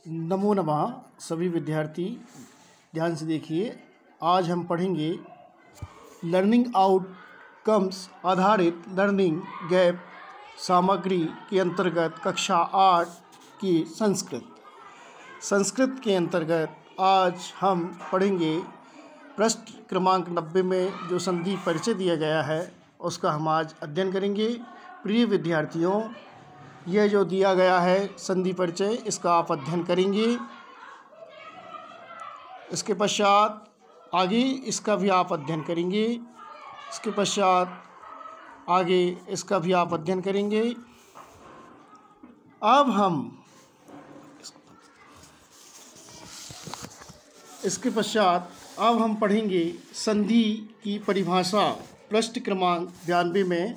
नमो नमः। सभी विद्यार्थी ध्यान से देखिए। आज हम पढ़ेंगे लर्निंग आउटकम्स आधारित लर्निंग गैप सामग्री के अंतर्गत कक्षा 8 की संस्कृत के अंतर्गत आज हम पढ़ेंगे पृष्ठ क्रमांक 90 में जो संधि परिचय दिया गया है उसका हम आज अध्ययन करेंगे। प्रिय विद्यार्थियों, यह जो दिया गया है संधि परिचय, इसका आप अध्ययन करेंगे। इसके पश्चात आगे इसका भी आप अध्ययन करेंगे। इसके पश्चात आगे इसका भी आप अध्ययन करेंगे। अब हम इसके पश्चात पढ़ेंगे संधि की परिभाषा। पृष्ठ क्रमांक 92 में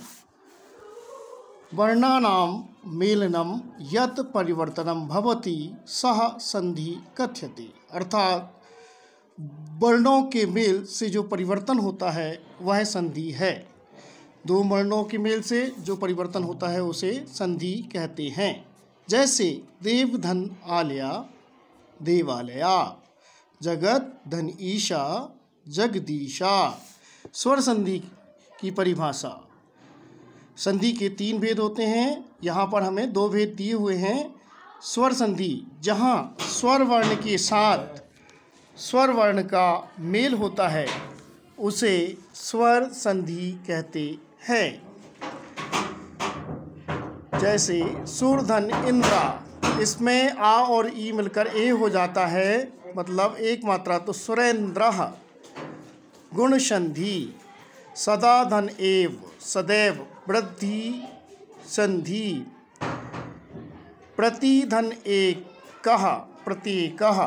वर्णानां मेलनम यत् परिवर्तनम भवति सह संधि कथ्यते। अर्थात वर्णों के मेल से जो परिवर्तन होता है वह संधि है। दो वर्णों के मेल से जो परिवर्तन होता है उसे संधि कहते हैं। जैसे देव धन आलया देवालया, जगत धन ईशा जगदीशा। स्वर संधि की परिभाषा। संधि के 3 भेद होते हैं। यहाँ पर हमें 2 भेद दिए हुए हैं। स्वर संधि, जहाँ स्वर वर्ण के साथ स्वर वर्ण का मेल होता है उसे स्वर संधि कहते हैं। जैसे सुरधन इंद्रा, इसमें आ और ई मिलकर ए हो जाता है, मतलब एक मात्रा। तो सुरेंद्र। गुण संधि, सदा धन एव सदैव वृद्धि संधि, प्रतिधन एक कह प्रत्येकः।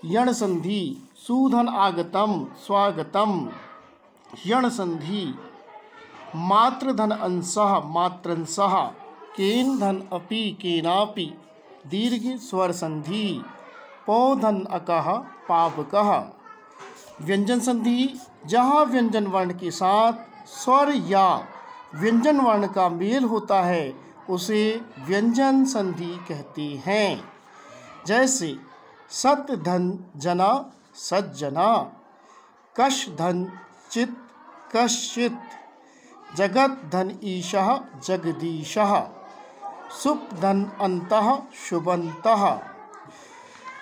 यण संधि, सुधन आगतम स्वागतम यण संधि, मातृधन अंशः मात्रंशः, केन धन अपि केनापि दीर्घ स्वर संधि, पौधन अकः पावकः। व्यंजन संधि, जहाँ व्यंजन वर्ण के साथ स्वर या व्यंजन वर्ण का मेल होता है उसे व्यंजन संधि कहते हैं। जैसे सत धन जना सज्जना, कश धन चित कश्चित, जगत धन ईशः जगदीशः, शुभ धन अंतः शुभंतः।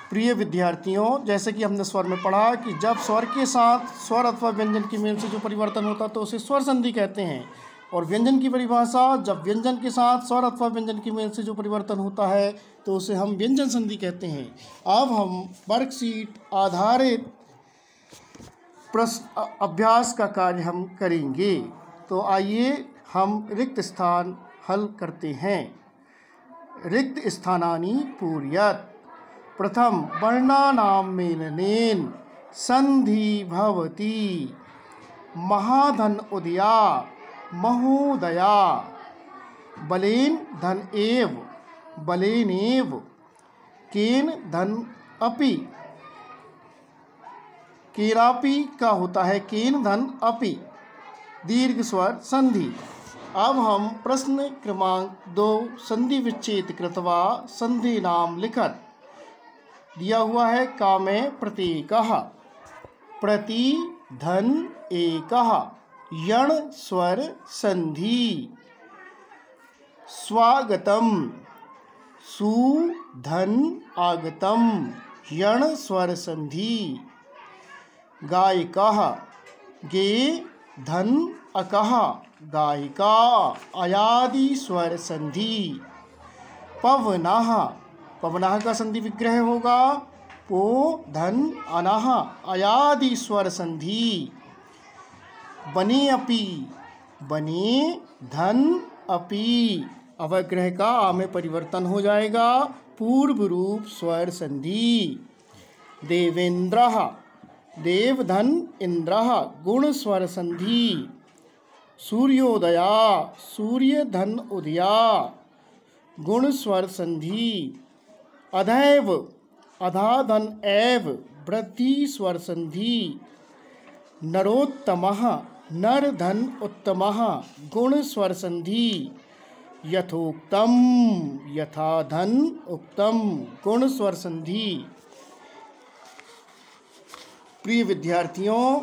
प्रिय विद्यार्थियों, जैसे कि हमने स्वर में पढ़ा कि जब स्वर के साथ स्वर अथवा व्यंजन के मेल से जो परिवर्तन होता है तो उसे स्वर संधि कहते हैं। और व्यंजन की परिभाषा, जब व्यंजन के साथ स्वर अथवा व्यंजन के मेल से जो परिवर्तन होता है तो उसे हम व्यंजन संधि कहते हैं। अब हम वर्कशीट आधारित प्रश्न अभ्यास का कार्य हम करेंगे। तो आइए हम रिक्त स्थान हल करते हैं। रिक्त स्थानानि पूरयत्। प्रथम, वर्णानां मेलनेन संधि भवति। महाधन उदया महोदया, बलेन धन एव बलेनेव, केन धन अपि केनापि का होता है केन धन अपि, दीर्घ स्वर संधि। अब हम प्रश्न क्रमांक 2 संधि विच्छेद कृत्वा संधि नाम लिखत। दिया हुआ है कामे प्रत्येकः, प्रति धन एकः, यण स्वर संधि। स्वागतम, सु धन आगतम, यण स्वर संधि। गायिका, गे धन अकः गायिका, अयादि स्वर संधि। पवनः, पवनः का संधि विग्रह होगा पो धन अनः, अयादि स्वर संधि। बने अपि, बने धन अपि, अवग्रह का आ में परिवर्तन हो जाएगा, पूर्व रूप स्वर संधि। देवेंद्रः, देव धन इंद्रः, गुण स्वर संधि। सूर्योदया, सूर्य धन उदया, गुण स्वर संधि। अधैव, अधा धन एव, वृद्धि स्वर संधि। नरोत्तमः, नर धन उत्तमः, गुण स्वर संधि। यथोक्तम, यथा धन उक्तम, गुण स्वर संधि। प्रिय विद्यार्थियों,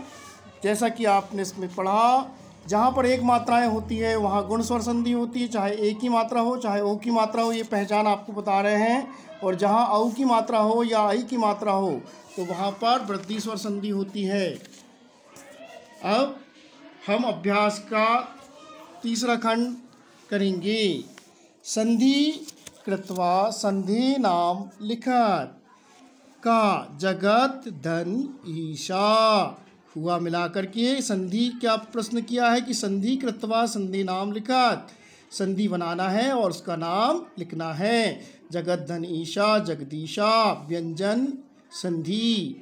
जैसा कि आपने इसमें पढ़ा, जहाँ पर एक मात्राएं होती है वहाँ गुण स्वर संधि होती है, चाहे एक की मात्रा हो चाहे ओ की मात्रा हो, ये पहचान आपको बता रहे हैं। और जहाँ औ की मात्रा हो या आई की मात्रा हो तो वहाँ पर वृद्धि स्वर संधि होती है। अब हम अभ्यास का तीसरा खंड करेंगे। संधि कृत्वा संधि नाम लिखत का जगत धन ईशा। हुआ मिलाकर के संधि क्या प्रश्न किया है कि संधि कृत्वा संधि नाम लिखत, संधि बनाना है और उसका नाम लिखना है। जगत धन ईशा जगदीशा व्यंजन संधि।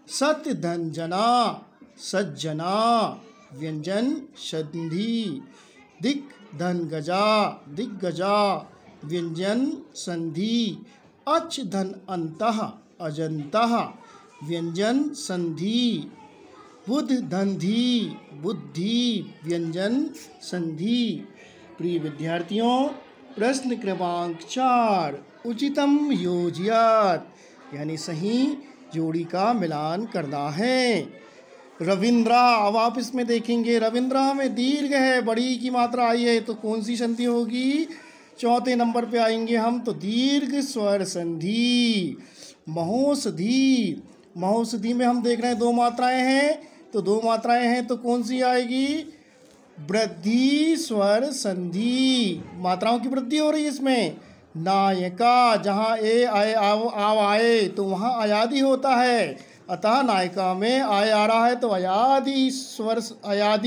सत्य धन जना सज्जना व्यंजन संधि। दिक धन गजा दिग्गजा व्यंजन संधि। अच धन अंतः अजंतः व्यंजन संधि। बुध धन धी बुद्धि व्यंजन संधि। प्रिय विद्यार्थियों, प्रश्न क्रमांक 4, उचितम योजयत, यानी सही जोड़ी का मिलान करना है। रविंद्रा, अब आप इसमें देखेंगे रविंद्रा में दीर्घ है, बड़ी की मात्रा आई है, तो कौन सी संधि होगी? चौथे नंबर पे आएंगे हम, तो दीर्घ स्वर संधि। महोषधि, महोषधि में हम देख रहे हैं दो मात्राएं हैं, तो दो मात्राएं हैं तो कौन सी आएगी? वृद्धि स्वर संधि। मात्राओं की वृद्धि हो रही है इसमें। नायका, जहाँ ए आए आव आए तो वहाँ अयादि होता है, अतः नायिका में आय आ रहा है तो अयादि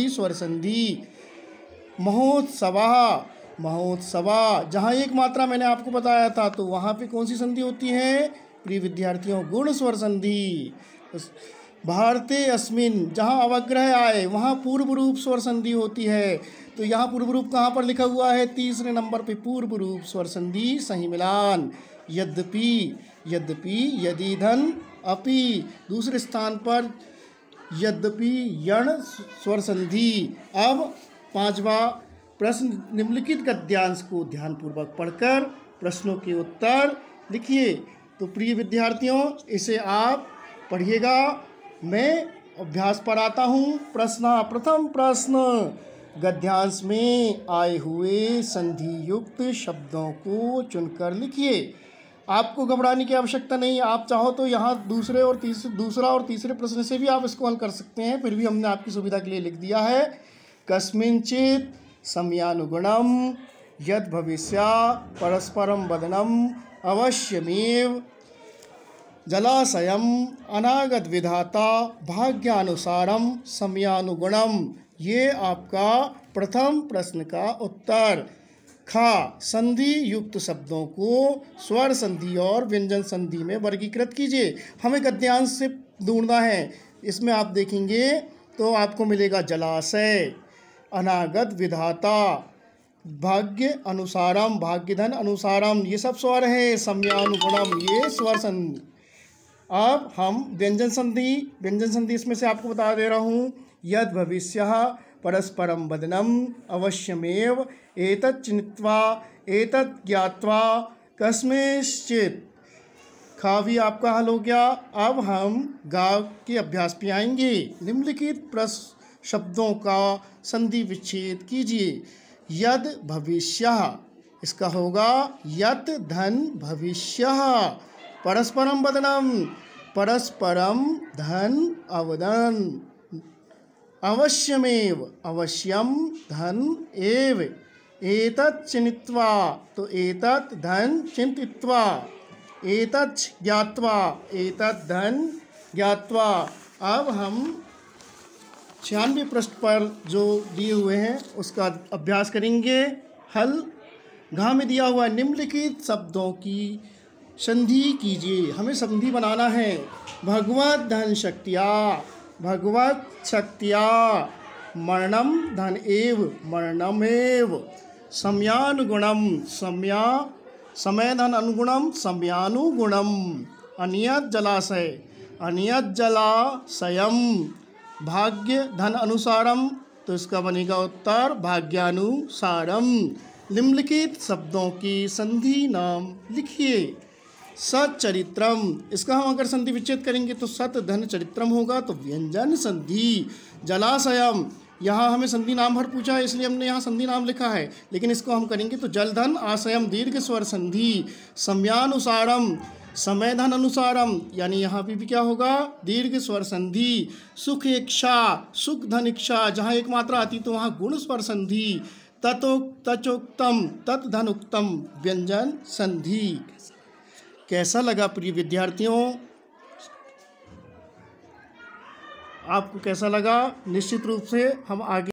स्वर संधि। महोत्सवा, महोत्सवा, जहाँ एक मात्रा मैंने आपको बताया था तो वहाँ पे कौन सी संधि होती है? प्रिय विद्यार्थियों, गुण स्वर संधि। भारते अस्मिन, जहाँ अवग्रह आए वहाँ पूर्व रूप स्वर संधि होती है, तो यहाँ पूर्व रूप कहाँ पर लिखा हुआ है? तीसरे नंबर पे पूर्व रूप स्वर संधि सही मिलान। यद्यपि, यद्यपि यदि धन अपि, दूसरे स्थान पर यद्यपि यण स्वर संधि। अब पांचवा प्रश्न, निम्नलिखित गद्यांश को ध्यानपूर्वक पढ़कर प्रश्नों के उत्तर लिखिए। तो प्रिय विद्यार्थियों, इसे आप पढ़िएगा। मैं अभ्यास पर आता हूँ। प्रथम प्रश्न, गद्यांश में आए हुए संधि युक्त शब्दों को चुनकर लिखिए। आपको घबराने की आवश्यकता नहीं, आप चाहो तो यहाँ दूसरा और तीसरे प्रश्न से भी आप इसको हल कर सकते हैं, फिर भी हमने आपकी सुविधा के लिए लिख दिया है। कस्मिंचित समयानुगुणम यद भविष्या परस्परम वदनम अवश्यमेव जलाशयम अनागत विधाता भाग्यानुसारम समयानुगुणम। ये आपका प्रथम प्रश्न का उत्तर। खा, संधि युक्त शब्दों को स्वर संधि और व्यंजन संधि में वर्गीकृत कीजिए। हमें गद्यांश से ढूंढना है। इसमें आप देखेंगे तो आपको मिलेगा जलाशय, अनागत विधाता, भाग्य अनुसारम, भाग्य धन अनुसारम, ये सब स्वर है। समयानुगुणम, ये स्वर संधि। अब हम व्यंजन संधि इसमें से आपको बता दे रहा हूँ। यद भविष्यः परस्परम वदनम अवश्यमेव एतत् चिन्त्वा एतत् ज्ञात्वा कस्मिंश्चित्। खा भी आपका हल हो गया। अब हम गा के अभ्यास पे आएंगे। निम्नलिखित प्रश्न शब्दों का संधि विच्छेद कीजिए। यद भविष्यः, इसका होगा यत् धन भविष्यः। परस्परम वदनम, परस्परम धन अवदन। अवश्यमेव, अवश्यम धन एव। एतत् चिन्त्वा, तो एतत् धन चिन्तित्वा। एतत् ज्ञात्वा, एतत् धन ज्ञात्वा। अब हम 96 पृष्ठ पर जो दिए हुए हैं उसका अभ्यास करेंगे। हल घा में दिया हुआ निम्नलिखित शब्दों की संधि कीजिए। हमें संधि बनाना है। भगवत धन शक्तिया, भगवत शक्तिया। मरणम धन एव, मरणमेव। समयानुगुणम, समय धन अनुगुणम, समयानुगुणम। अनियत जलाशय, अनियत जलाशयम। भाग्य धन अनुसारम, तो इसका बनेगा उत्तर भाग्यानुसारम। निम्नलिखित शब्दों की संधि नाम लिखिए। सच्चरित्रम, इसका हम अगर संधि विच्छेद करेंगे तो सत धन चरित्रम होगा, तो व्यंजन संधि। जलाशयम, यहाँ हमें संधि नाम भर पूछा है इसलिए हमने यहाँ संधि नाम लिखा है, लेकिन इसको हम करेंगे तो जल धन आशयम दीर्घ स्वर संधि। समयानुसारम, समय धन अनुसारम, यानी यहाँ भी क्या होगा दीर्घ स्वर संधि। सुख इच्छा, सुख धन इच्छा, जहाँ एक मात्रा आती तो वहाँ गुण स्वर संधि। तचोक्तम, तत् धन उक्तम, व्यंजन संधि। कैसा लगा प्रिय विद्यार्थियों, आपको कैसा लगा? निश्चित रूप से हम आगे